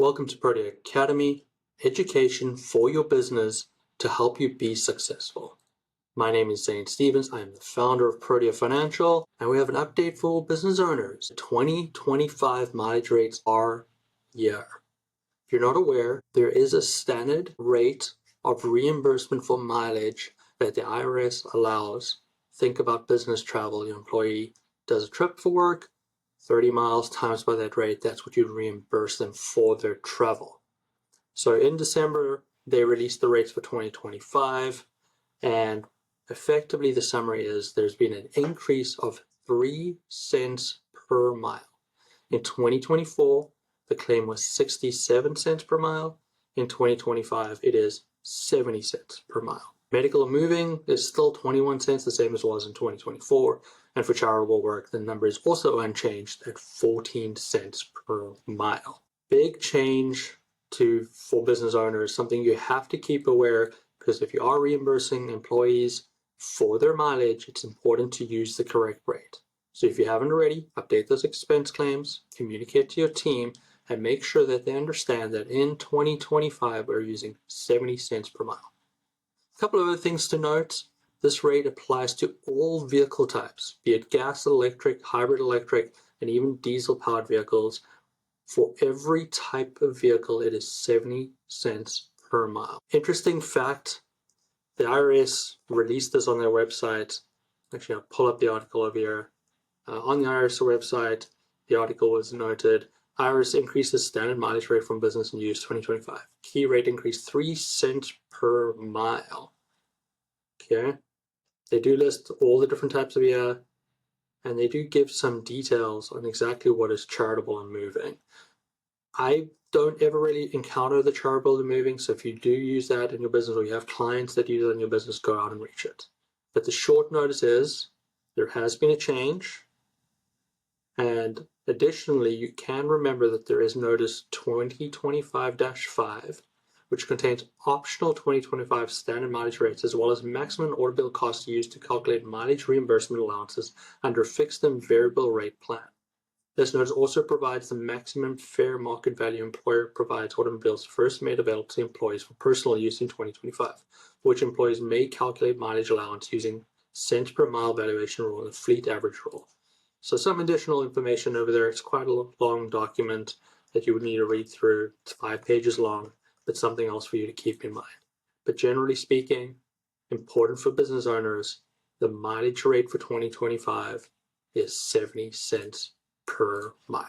Welcome to Protea Academy, education for your business to help you be successful. My name is Zane Stevens. I am the founder of Protea Financial, and we have an update for business owners. 2025 mileage rates are here. If you're not aware, there is a standard rate of reimbursement for mileage that the IRS allows. Think about business travel. Your employee does a trip for work, 30 miles times by that rate, that's what you reimburse them for their travel. So in December, they released the rates for 2025, and effectively the summary is there's been an increase of 3 cents per mile. In 2024, the claim was 67 cents per mile. In 2025, it is 70 cents per mile. Medical and moving is still 21 cents, the same as it was in 2024. And for charitable work, the number is also unchanged at 14 cents per mile. Big change for business owners, something you have to keep aware, because if you are reimbursing employees for their mileage, it's important to use the correct rate. So if you haven't already, update those expense claims, communicate to your team, and make sure that they understand that in 2025, we're using 70 cents per mile. A couple of other things to note. This rate applies to all vehicle types, be it gas, electric, hybrid electric, and even diesel-powered vehicles. For every type of vehicle, it is 70 cents per mile. Interesting fact, the IRS released this on their website. Actually, I'll pull up the article over here. On the IRS website, the article was noted, IRS increases standard mileage rate from business and use 2025. Key rate increase 3 cents per mile. Okay. They do list all the different types of year, and they do give some details on exactly what is charitable and moving. I don't ever really encounter the charitable and moving, so if you do use that in your business or you have clients that use it in your business, go out and reach it. But the short notice is there has been a change. And additionally, you can remember that there is notice 2025-5, which contains optional 2025 standard mileage rates, as well as maximum order bill costs used to calculate mileage reimbursement allowances under a fixed and variable rate plan. This notice also provides the maximum fair market value employer provides automobiles first made available to employees for personal use in 2025, for which employees may calculate mileage allowance using cents per mile valuation rule and the fleet average rule. So some additional information over there. It's quite a long document that you would need to read through. It's 5 pages long, but something else for you to keep in mind. But generally speaking, important for business owners, the mileage rate for 2025 is 70 cents per mile.